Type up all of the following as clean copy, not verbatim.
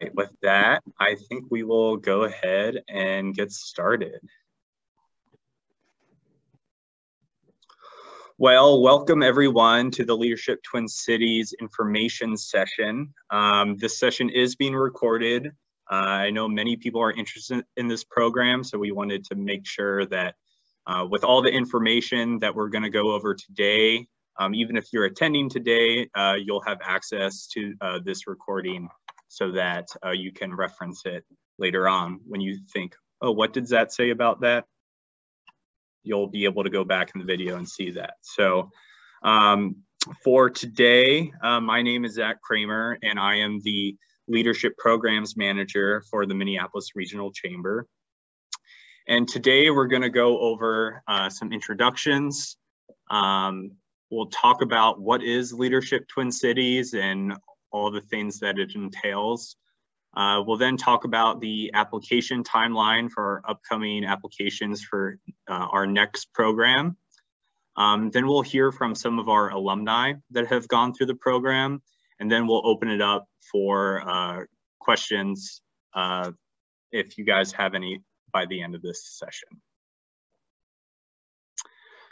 With that, I think we will go ahead and get started. Well, welcome everyone to the Leadership Twin Cities Information Session. This session is being recorded. I know many people are interested in this program, so we wanted to make sure that with all the information that we're going to go over today, even if you're attending today, you'll have access to this recording so that you can reference it later on when you think, oh, what did Zach say about that? You'll be able to go back in the video and see that. So for today, my name is Zach Kramer, and I am the Leadership Programs Manager for the Minneapolis Regional Chamber. And today we're going to go over some introductions. We'll talk about what is Leadership Twin Cities and all the things that it entails. We'll then talk about the application timeline for our upcoming applications for our next program. Then we'll hear from some of our alumni that have gone through the program, and then we'll open it up for questions if you guys have any by the end of this session.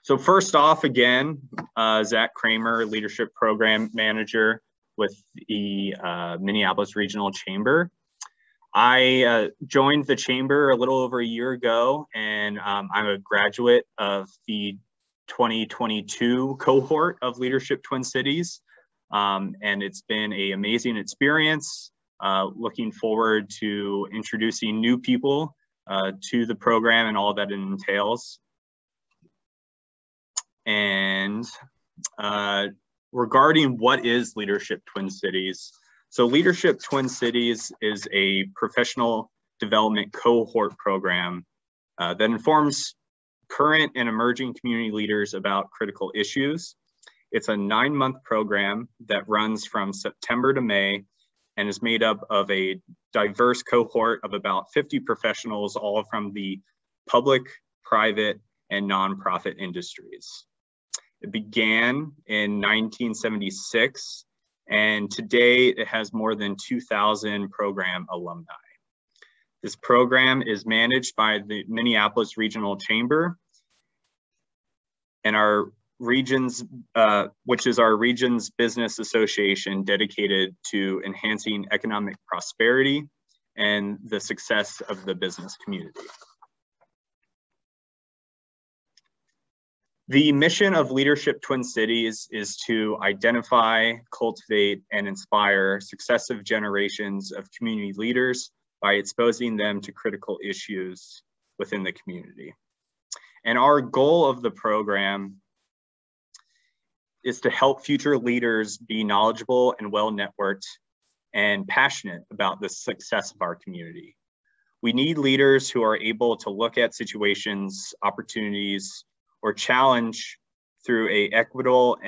So first off, again, Zach Kramer, Leadership Program Manager with the Minneapolis Regional Chamber. I joined the Chamber a little over a year ago, and I'm a graduate of the 2022 cohort of Leadership Twin Cities. And it's been an amazing experience. Looking forward to introducing new people to the program and all that it entails. And regarding what is Leadership Twin Cities. So Leadership Twin Cities is a professional development cohort program that informs current and emerging community leaders about critical issues. It's a 9-month program that runs from September to May and is made up of a diverse cohort of about 50 professionals, all from the public, private, and nonprofit industries. It began in 1976, and today it has more than 2,000 program alumni. This program is managed by the Minneapolis Regional Chamber and our region's, which is our region's business association dedicated to enhancing economic prosperity and the success of the business community. The mission of Leadership Twin Cities is to identify, cultivate, and inspire successive generations of community leaders by exposing them to critical issues within the community. And our goal of the program is to help future leaders be knowledgeable and well-networked and passionate about the success of our community. We need leaders who are able to look at situations, opportunities, or challenge through a equitable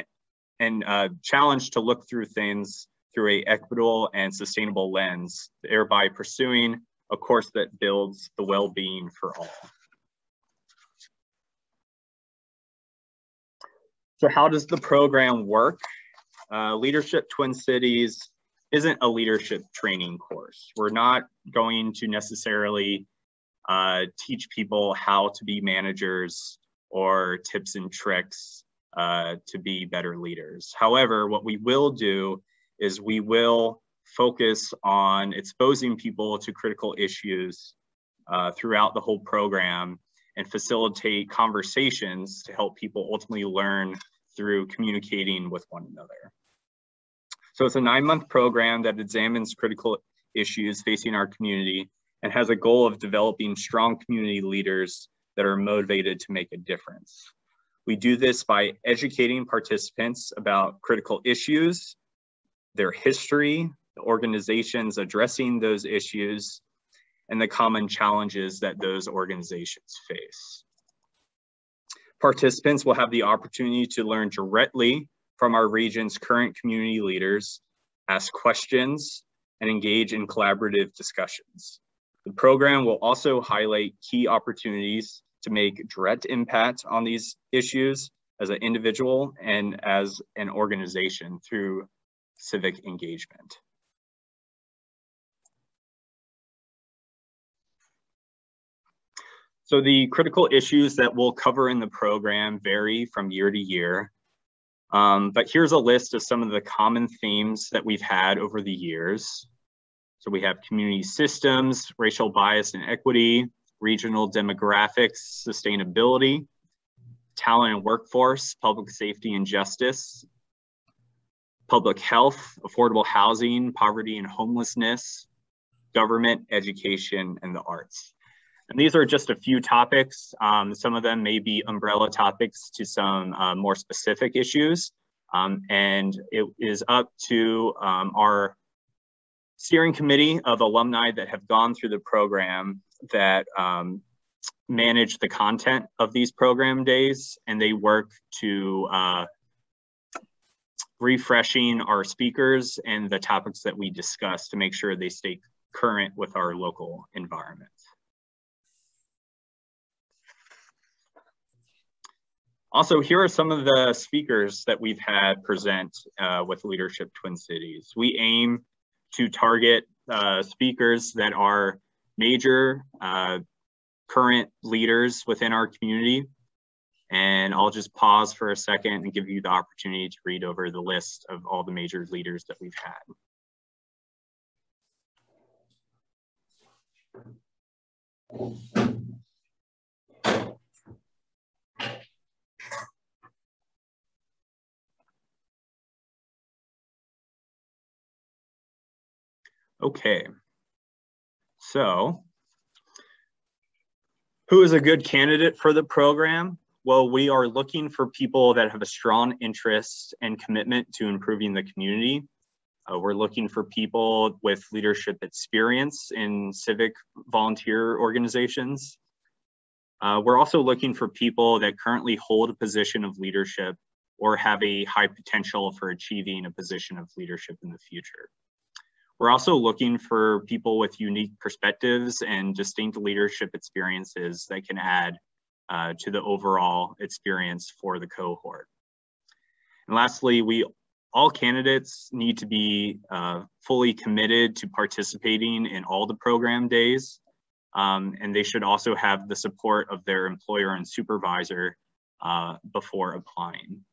and challenge to look through things through a equitable and sustainable lens, thereby pursuing a course that builds the well-being for all. So how does the program work? Leadership Twin Cities isn't a leadership training course. We're not going to necessarily teach people how to be managers or tips and tricks to be better leaders. However, what we will do is we will focus on exposing people to critical issues throughout the whole program and facilitate conversations to help people ultimately learn through communicating with one another. So it's a 9-month program that examines critical issues facing our community and has a goal of developing strong community leaders that are motivated to make a difference. We do this by educating participants about critical issues, their history, the organizations addressing those issues, and the common challenges that those organizations face. Participants will have the opportunity to learn directly from our region's current community leaders, ask questions, and engage in collaborative discussions. The program will also highlight key opportunities to make direct impact on these issues as an individual and as an organization through civic engagement. So the critical issues that we'll cover in the program vary from year to year. But here's a list of some of the common themes that we've had over the years. So we have community systems, racial bias and equity, regional demographics, sustainability, talent and workforce, public safety and justice, public health, affordable housing, poverty and homelessness, government, education, and the arts. And these are just a few topics. Some of them may be umbrella topics to some more specific issues. And it is up to our steering committee of alumni that have gone through the program that manage the content of these program days, and they work to refreshing our speakers and the topics that we discuss to make sure they stay current with our local environment. Also, here are some of the speakers that we've had present with Leadership Twin Cities. We aim to target speakers that are major current leaders within our community. And I'll just pause for a second and give you the opportunity to read over the list of all the major leaders that we've had. Okay, so who is a good candidate for the program? Well, we are looking for people that have a strong interest and commitment to improving the community. We're looking for people with leadership experience in civic volunteer organizations. We're also looking for people that currently hold a position of leadership or have a high potential for achieving a position of leadership in the future. We're also looking for people with unique perspectives and distinct leadership experiences that can add to the overall experience for the cohort. And lastly, all candidates need to be fully committed to participating in all the program days, and they should also have the support of their employer and supervisor before applying.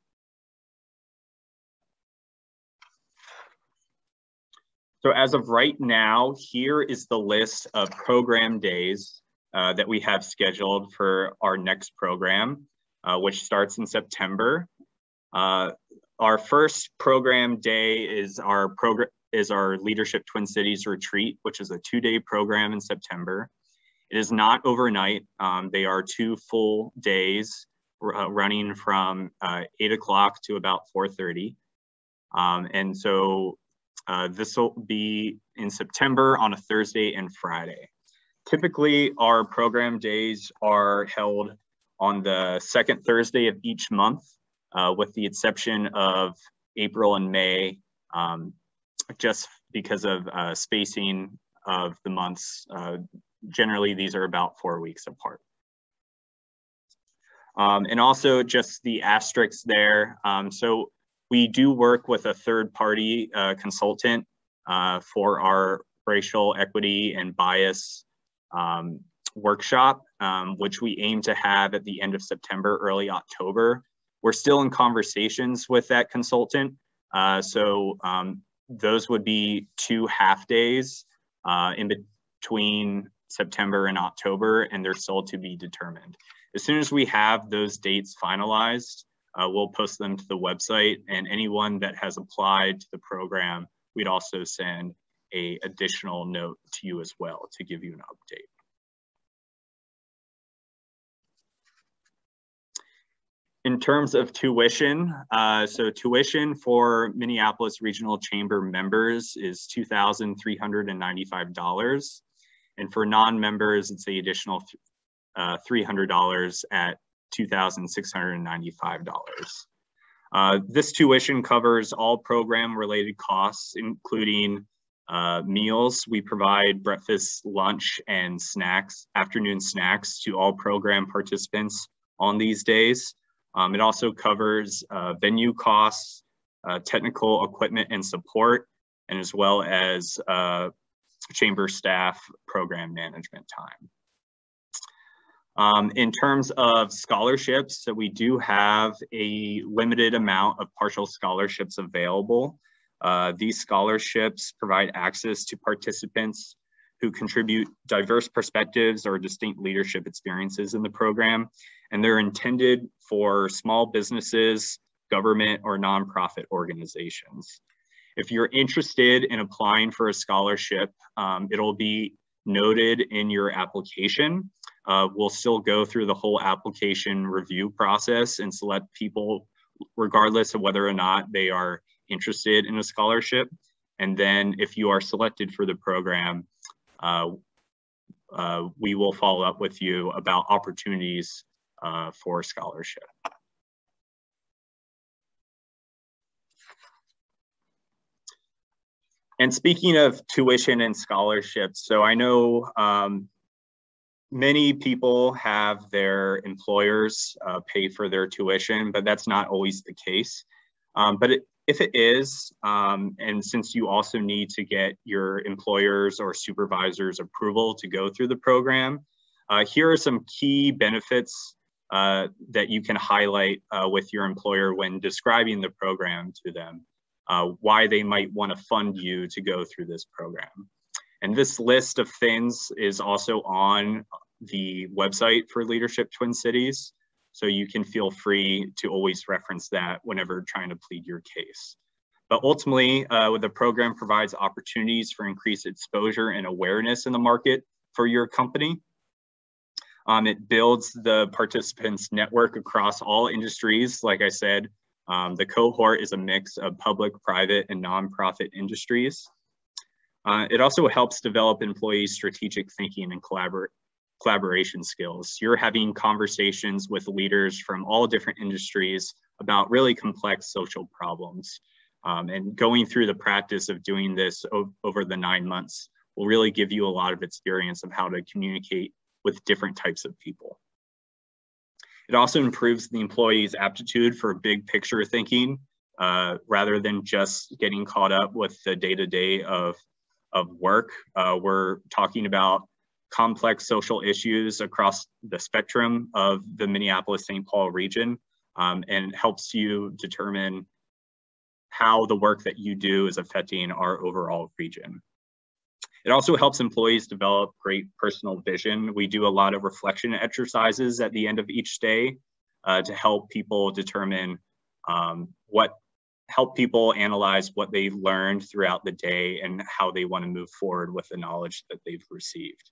So as of right now, here is the list of program days that we have scheduled for our next program, which starts in September. Our first program day is our Leadership Twin Cities Retreat, which is a 2-day program in September. It is not overnight. They are 2 full days running from 8 o'clock to about 4:30. And so this will be in September on a Thursday and Friday. Typically, our program days are held on the second Thursday of each month, with the exception of April and May, just because of spacing of the months. Generally, these are about 4 weeks apart. And also just the asterisks there. So we do work with a third-party consultant for our racial equity and bias workshop, which we aim to have at the end of September, early October. We're still in conversations with that consultant. So those would be 2 half days in between September and October, and they're still to be determined. As soon as we have those dates finalized, we'll post them to the website, and anyone that has applied to the program, we'd also send an additional note to you as well to give you an update. In terms of tuition, so tuition for Minneapolis Regional Chamber members is $2,395. And for non-members, it's the additional $300 at $2,695. This tuition covers all program-related costs, including meals. We provide breakfast, lunch, and snacks, afternoon snacks to all program participants on these days. It also covers venue costs, technical equipment and support, and as well as chamber staff program management time. In terms of scholarships, so we do have a limited amount of partial scholarships available. These scholarships provide access to participants who contribute diverse perspectives or distinct leadership experiences in the program, and they're intended for small businesses, government, or nonprofit organizations. If you're interested in applying for a scholarship, it'll be noted in your application. We'll still go through the whole application review process and select people regardless of whether or not they are interested in a scholarship. And then if you are selected for the program, we will follow up with you about opportunities for scholarship. And speaking of tuition and scholarships, so I know many people have their employers pay for their tuition, but that's not always the case. If it is, and since you also need to get your employers or supervisors approval to go through the program, here are some key benefits that you can highlight with your employer when describing the program to them, why they might want to fund you to go through this program. And this list of things is also on the website for Leadership Twin Cities. So you can feel free to always reference that whenever trying to plead your case. But ultimately, the program provides opportunities for increased exposure and awareness in the market for your company. It builds the participants' network across all industries. Like I said, the cohort is a mix of public, private, and nonprofit industries. It also helps develop employees' strategic thinking and collaboration skills. You're having conversations with leaders from all different industries about really complex social problems. And going through the practice of doing this over the 9 months will really give you a lot of experience of how to communicate with different types of people. It also improves the employee's aptitude for big picture thinking, rather than just getting caught up with the day-to-day of work. We're talking about complex social issues across the spectrum of the Minneapolis-St. Paul region, and helps you determine how the work that you do is affecting our overall region. It also helps employees develop great personal vision. We do a lot of reflection exercises at the end of each day to help people determine help people analyze what they've learned throughout the day and how they want to move forward with the knowledge that they've received.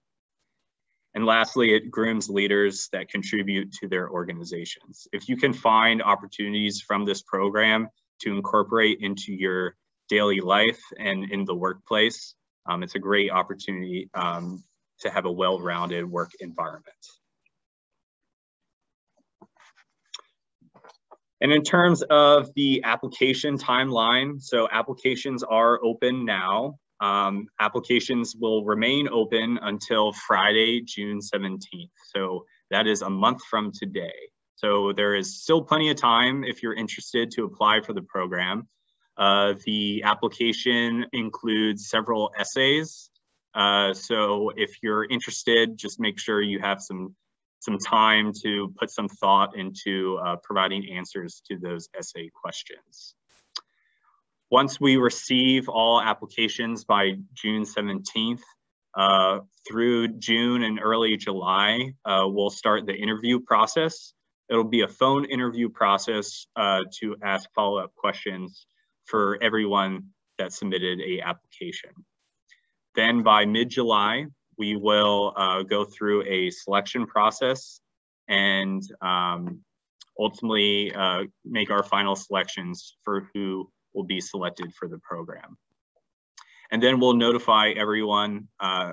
And lastly, it grooms leaders that contribute to their organizations. If you can find opportunities from this program to incorporate into your daily life and in the workplace, it's a great opportunity to have a well-rounded work environment. And in terms of the application timeline, so applications are open now. Applications will remain open until Friday, June 17th. So that is a month from today. So there is still plenty of time if you're interested to apply for the program. The application includes several essays. So if you're interested, just make sure you have some time to put some thought into providing answers to those essay questions. Once we receive all applications by June 17th, through June and early July, we'll start the interview process. It'll be a phone interview process to ask follow-up questions for everyone that submitted an application. Then by mid-July, we will go through a selection process and ultimately make our final selections for who will be selected for the program. And then we'll notify everyone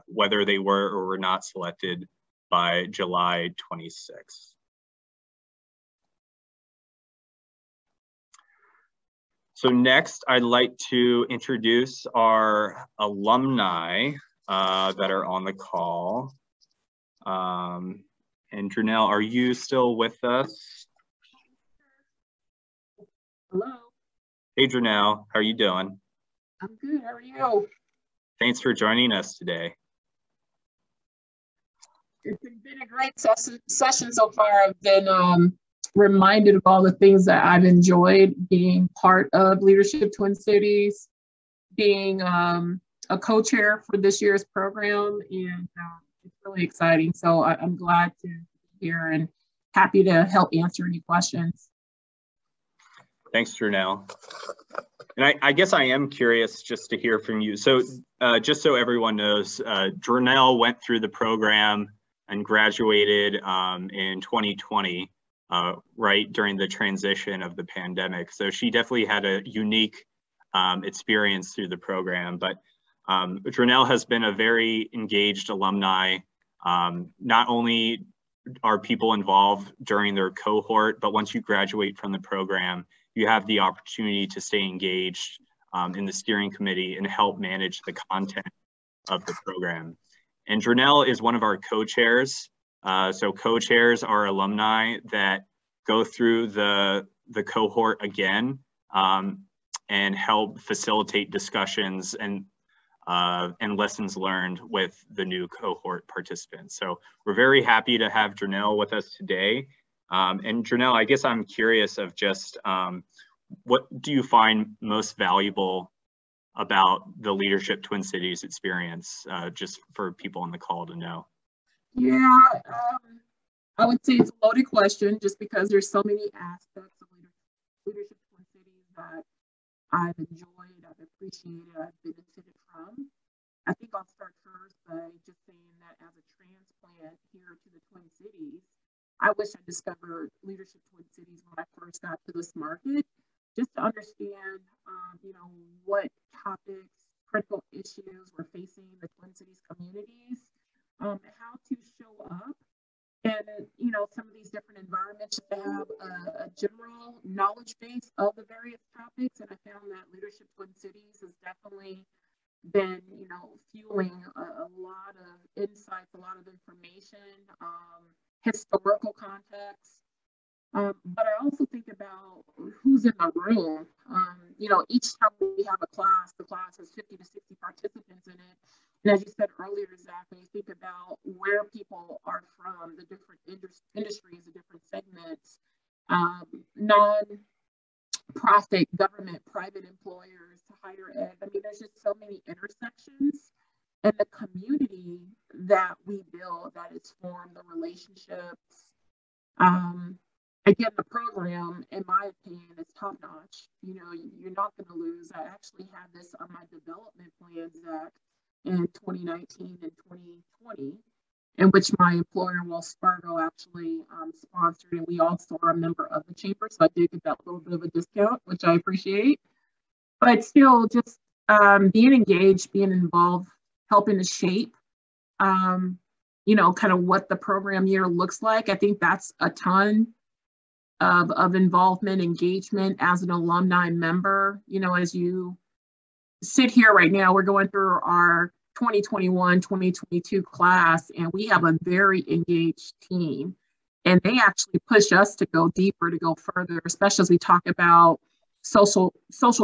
whether they were or were not selected by July 26th. So next, I'd like to introduce our alumni that are on the call. And Janelle, are you still with us? Hello. Hey, Janelle, how are you doing? I'm good, how are you? Thanks for joining us today. It's been a great session so far. I've been reminded of all the things that I've enjoyed being part of Leadership Twin Cities, being a co-chair for this year's program, and it's really exciting. So I'm glad to be here and happy to help answer any questions. Thanks, Janelle. And I guess I am curious just to hear from you. So just so everyone knows, Janelle went through the program and graduated in 2020, right during the transition of the pandemic. So she definitely had a unique experience through the program. But Janelle has been a very engaged alumni. Not only are people involved during their cohort, but once you graduate from the program, you have the opportunity to stay engaged in the steering committee and help manage the content of the program. And Janelle is one of our co-chairs. So co-chairs are alumni that go through the cohort again and help facilitate discussions and lessons learned with the new cohort participants. So we're very happy to have Janelle with us today. And Janelle, I guess I'm curious of just what do you find most valuable about the Leadership Twin Cities experience, just for people on the call to know? Yeah, I would say it's a loaded question just because there's so many aspects of Leadership Twin Cities that I've enjoyed, I've appreciated, I've benefited from. I think I'll start first by just saying that as a transplant here to the Twin Cities, I wish I discovered Leadership Twin Cities when I first got to this market, just to understand, what topics, critical issues were facing the Twin Cities communities, how to show up, and some of these different environments should have a general knowledge base of the various topics. And I found that Leadership Twin Cities has definitely been, fueling a lot of insights, a lot of information, historical context. But I also think about who's in the room. Each time we have a class, the class has 50 to 60 participants in it. And as you said earlier, Zach, when you think about where people are from, the different industries, the different segments, non-profit, government, private employers, to higher ed. I mean, there's just so many intersections. And the community that we build, that is formed, the relationships, again, the program, in my opinion, is top notch. You're not going to lose. I actually had this on my development plan, Zach, in 2019 and 2020, in which my employer, Wells Fargo, actually sponsored, and we also are a member of the chamber. So I did get that little bit of a discount, which I appreciate. But still, just being engaged, being involved, helping to shape, kind of what the program year looks like. I think that's a ton of involvement, engagement as an alumni member. As you sit here right now, we're going through our 2021-2022 class, and we have a very engaged team. And they actually push us to go deeper, to go further, especially as we talk about social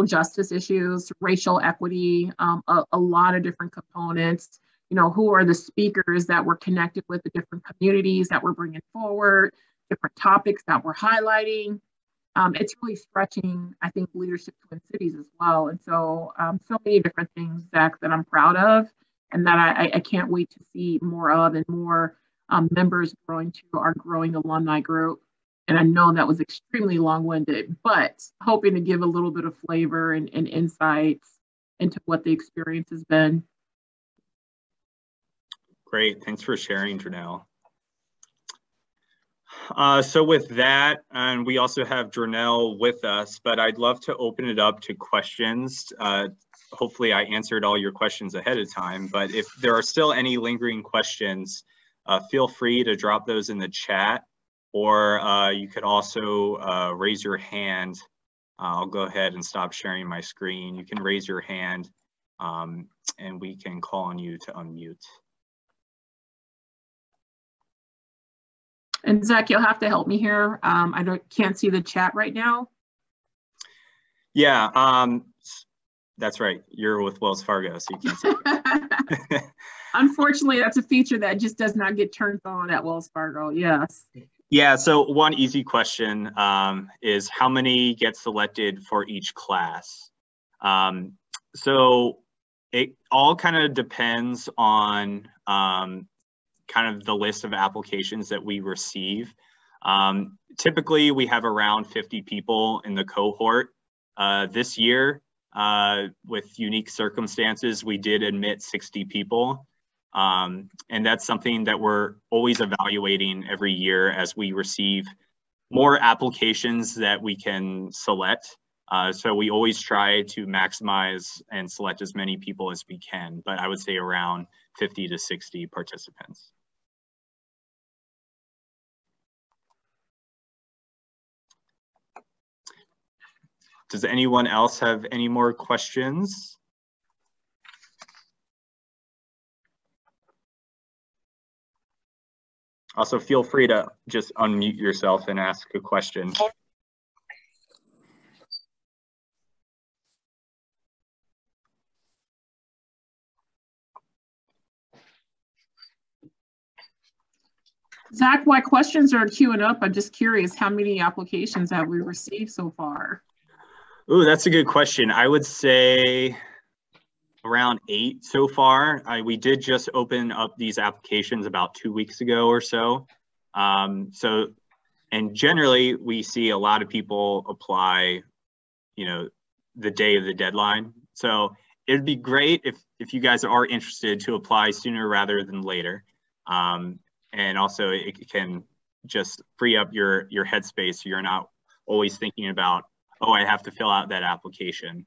justice issues, racial equity, a lot of different components. Who are the speakers that we're connected with, the different communities that we're bringing forward, different topics that we're highlighting. It's really stretching, I think, Leadership Twin Cities as well. And so, so many different things, Zach, that I'm proud of, and that I can't wait to see more of, and more members growing to our growing alumni group. And I know that was extremely long-winded, but hoping to give a little bit of flavor and insights into what the experience has been. Great, thanks for sharing, Janelle. So with that, and we also have Janelle with us, but I'd love to open it up to questions. Hopefully I answered all your questions ahead of time, but if there are still any lingering questions, feel free to drop those in the chat, or you could also raise your hand. I'll go ahead and stop sharing my screen. You can raise your hand and we can call on you to unmute. And Zach, you'll have to help me here. I can't see the chat right now. Yeah, that's right. You're with Wells Fargo, so you can't see it. Unfortunately, that's a feature that just does not get turned on at Wells Fargo. Yes. Yeah, so one easy question is how many get selected for each class? So it all kind of depends on kind of the list of applications that we receive. Typically, we have around 50 people in the cohort. This year, with unique circumstances, we did admit 60 people. And that's something that we're always evaluating every year as we receive more applications that we can select. So we always try to maximize and select as many people as we can, but I would say around 50 to 60 participants. Does anyone else have any more questions? Also, feel free to just unmute yourself and ask a question. Zach, while questions are queuing up, I'm just curious, how many applications have we received so far? Ooh, that's a good question. I would say around 8 so far. We did just open up these applications about 2 weeks ago or so. And generally we see a lot of people apply, the day of the deadline. So it'd be great if you guys are interested to apply sooner rather than later. And also it can just free up your headspace so you're not always thinking about, oh, I have to fill out that application.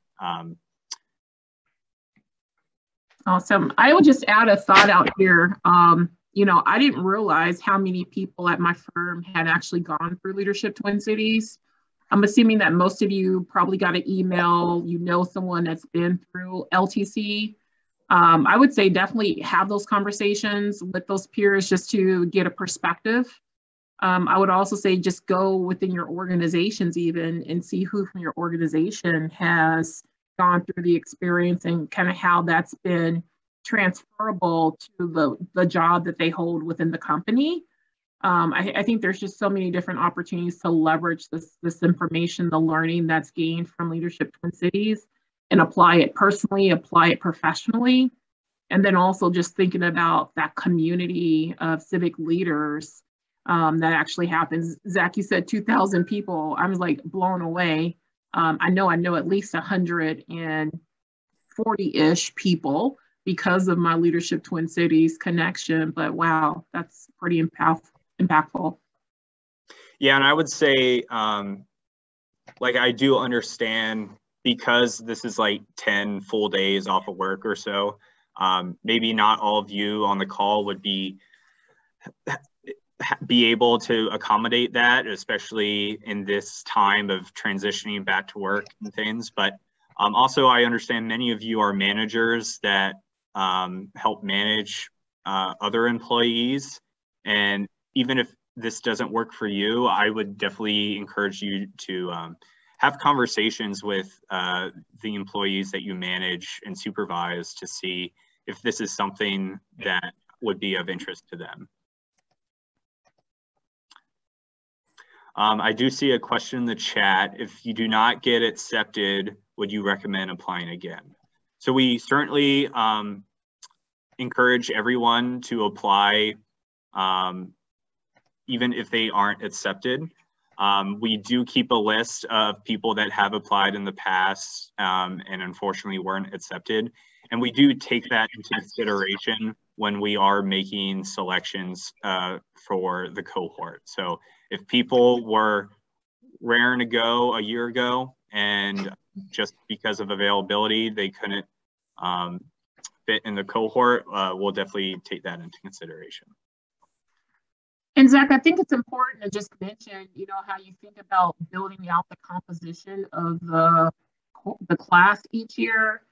Awesome. I will just add a thought out here. I didn't realize how many people at my firm had actually gone through Leadership Twin Cities. I'm assuming that most of you probably got an email, someone that's been through LTC. I would say definitely have those conversations with those peers just to get a perspective. I would also say just go within your organizations even and see who from your organization has gone through the experience and kind of how that's been transferable to the job that they hold within the company. I think there's just so many different opportunities to leverage this information, the learning that's gained from Leadership Twin Cities, and apply it personally, apply it professionally. And then also just thinking about that community of civic leaders that actually happens. Zach, you said 2,000 people. I was like blown away. I know at least 140-ish people because of my Leadership Twin Cities connection, but wow, that's pretty impactful. Yeah, and I would say, I do understand because this is like 10 full days off of work or so, maybe not all of you on the call would be able to accommodate that, especially in this time of transitioning back to work and things. But also I understand many of you are managers that help manage other employees. And even if this doesn't work for you, I would definitely encourage you to have conversations with the employees that you manage and supervise to see if this is something that would be of interest to them. I do see a question in the chat. If you do not get accepted, would you recommend applying again? So we certainly encourage everyone to apply even if they aren't accepted. We do keep a list of people that have applied in the past and unfortunately weren't accepted. And we do take that into consideration when we are making selections for the cohort. So if people were raring to go a year ago and just because of availability, they couldn't fit in the cohort, we'll definitely take that into consideration. And Zach, I think it's important to just mention, how you think about building out the composition of the class each year.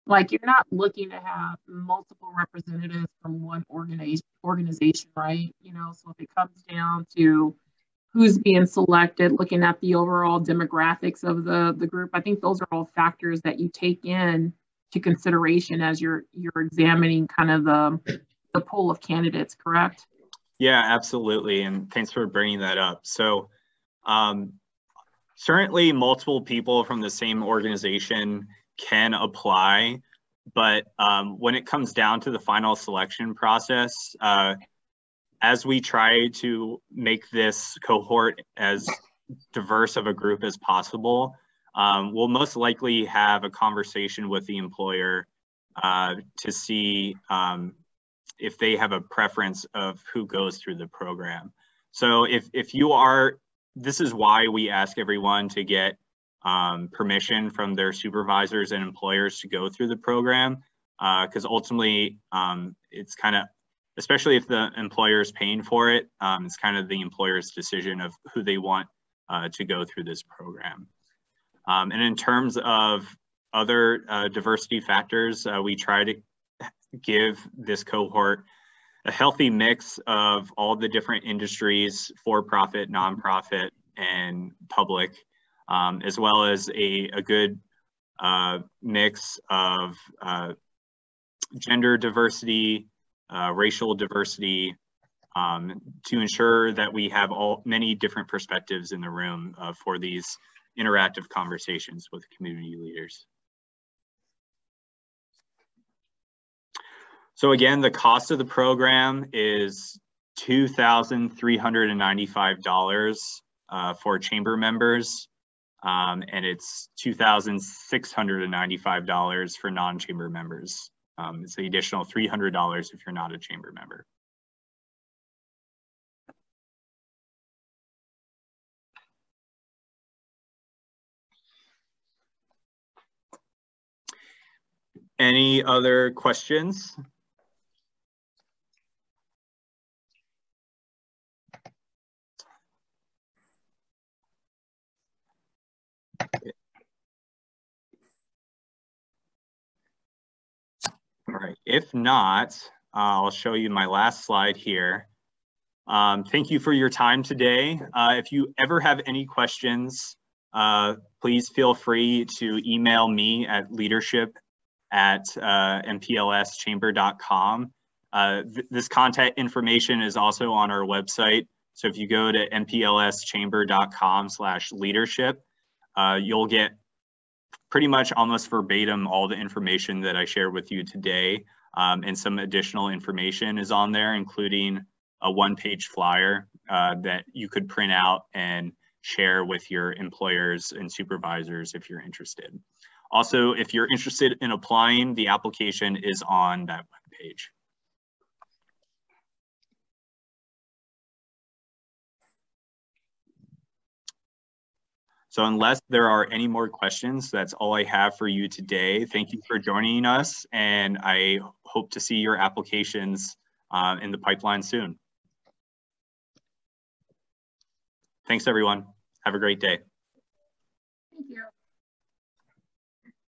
Like, you're not looking to have multiple representatives from one organization, right? So if it comes down to who's being selected, looking at the overall demographics of the group, I think those are all factors that you take in to consideration as you're examining kind of the pool of candidates, correct? Yeah, absolutely. And thanks for bringing that up. So certainly multiple people from the same organization can apply, but when it comes down to the final selection process, as we try to make this cohort as diverse of a group as possible, we'll most likely have a conversation with the employer to see if they have a preference of who goes through the program. So if you are, this is why we ask everyone to get permission from their supervisors and employers to go through the program, because ultimately it's kind of, especially if the employer is paying for it, it's kind of the employer's decision of who they want to go through this program. And in terms of other diversity factors, we try to give this cohort a healthy mix of all the different industries, for-profit, nonprofit, and public, as well as a good mix of gender diversity, racial diversity, to ensure that we have many different perspectives in the room for these interactive conversations with community leaders. So again, the cost of the program is $2,395 for chamber members, and it's $2,695 for non-chamber members. It's the additional $300 if you're not a chamber member. Any other questions? All right, if not, I'll show you my last slide here. Thank you for your time today. If you ever have any questions, please feel free to email me at leadership@mplschamber.com. This contact information is also on our website. So if you go to mplschamber.com/leadership, you'll get pretty much almost verbatim all the information that I shared with you today, and some additional information is on there, including a one-page flyer that you could print out and share with your employers and supervisors if you're interested. Also, if you're interested in applying, the application is on that webpage. So unless there are any more questions, that's all I have for you today. Thank you for joining us, and I hope to see your applications in the pipeline soon. Thanks, everyone. Have a great day.